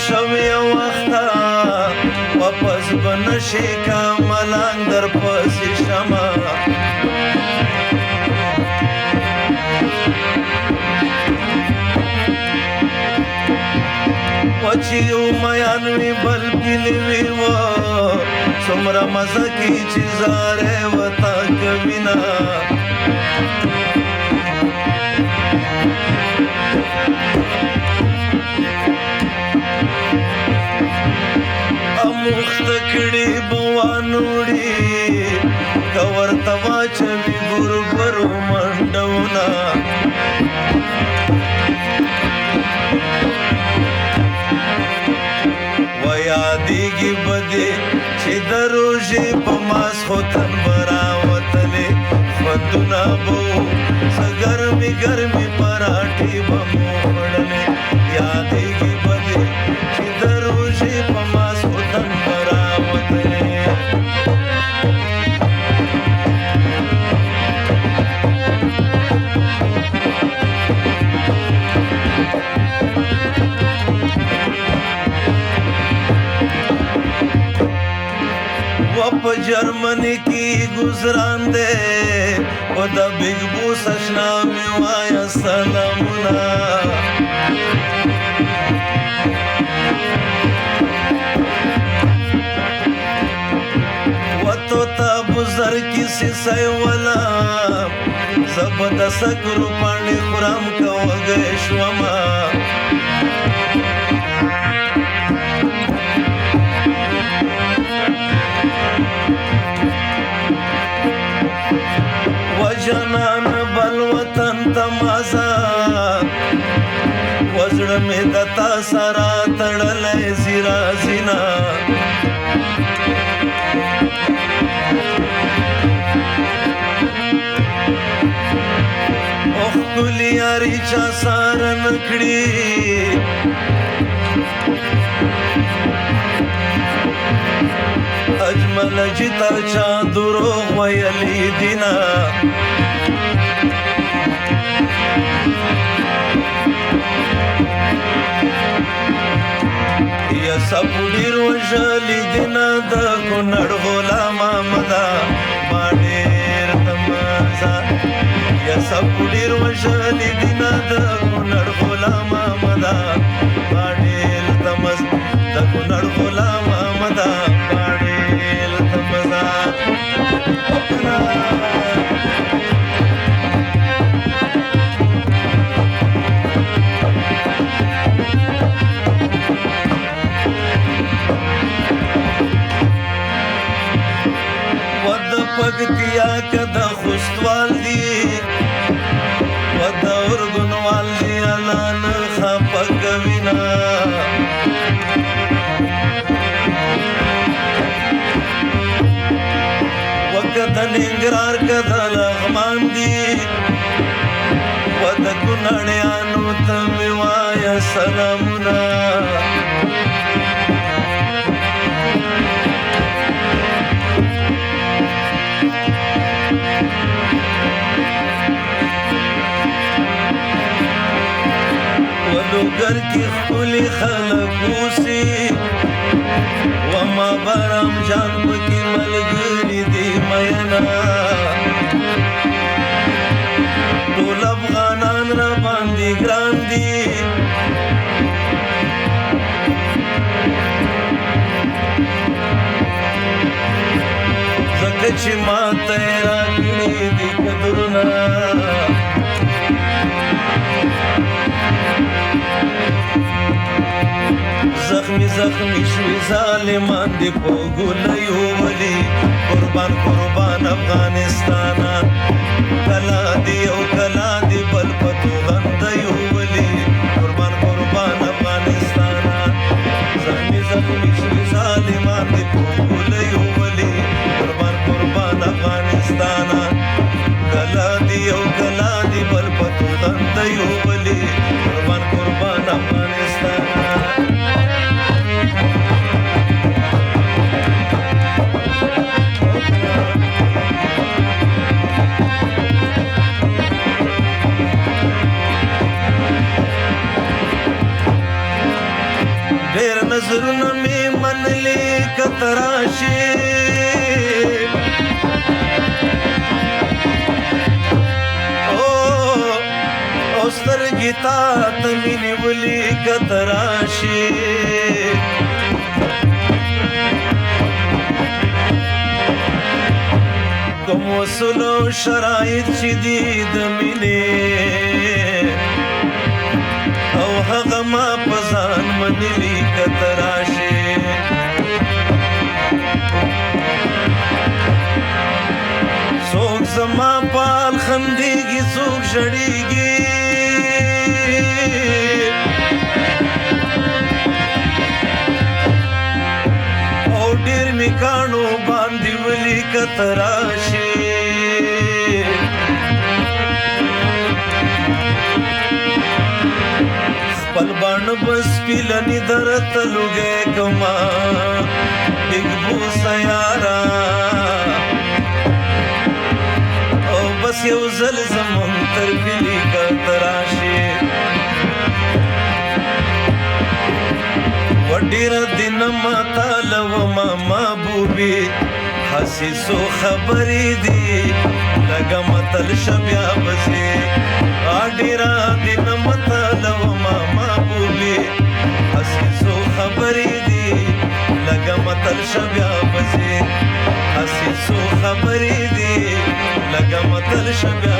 شوی وخته واپس به نشي که ملنګ در پسې شمه وچی امیان وی بل پیلی وی و سمرا مزکی چی زاره و تا کوینا اموخت کڑی بوانوڑی کور توا چوی گرو گرو منڈونا یادیږي بده چې د روژې په ماسخو تن براوتلې خوندونه به څه ګرمې ګرمې پراټې به مو خوړلې یادیږي بده چې د روژې په ماسخو تن براوتلې په جرمنی کی گزران دے او دا بیگ بوس اشنا می وایا سلامونا وطو تا بزر کسی سیولا زبد سکرو پانی خورام کا وگشوما جنان بل وطن تمازا وزړ می دتا سرا تړلې زیرا زینا اوخ کلی یاري چا سار نکړي اجمل جتا چا دروغ ویلی دینا یا سپوډی روژلی دینا د کونړ غلام آمدا باډیر تمازا یا سپوډی روژلی دینا د کونړ غلام آمدا باډیر تمز د کونړ غلام آمدا باډیر تمزا پکتیا کدا خوشتوال دی ودا ورګنوال دی الان خپګوینا وکدا ننګرار کدا لغمان دی ودا کونړیانو ته وایا سلامونه گر کی خپلی خلق اوسی وما برام جان پکی ملګری دی مینا ټول افغانان را باندې ګران دي ځکه چې ما ته راکړي دي قدرونه زخمی زخمی شوی ظالمان دی پو گولیو ولی قربان قربان افغانستانا کلا دی او کلا دی بل پتو غندیو ولی قربان قربان افغانستانا زخمی زخمی شوی ظالمان دی پو گولیو ولی قربان قربان افغانستانا کلا دی او کلا دی بل پتو غندیو ولی قربان قربان افغانستانا ډېر نظرونه مې منلي که ته راشې او سترګې تا ته مې نیولي که ته راشې کوم اصول او شرایط چې دي د مینې او هغه ما په ځان منلي که ته راشې څوک زما په حال خندېږي څوک ژړېږي او ډېر مې کاڼو باندې ولي که ته راشې خپل باڼه به سپیلني درته لوګی کما ډېګ بوسه یاره او بس یو ځل زمون تر کلي که ته راشې و ډېره دنه ماتاله ومه محبوبې هسې څو خبرې دي لږه متل شه بیا به ځې ډېره دنه ماتاله ومه محبوبې هسې څو خبرې دي لږه متل شه بیا به ځې هسې څو خبرې دي لږه متل شه بیا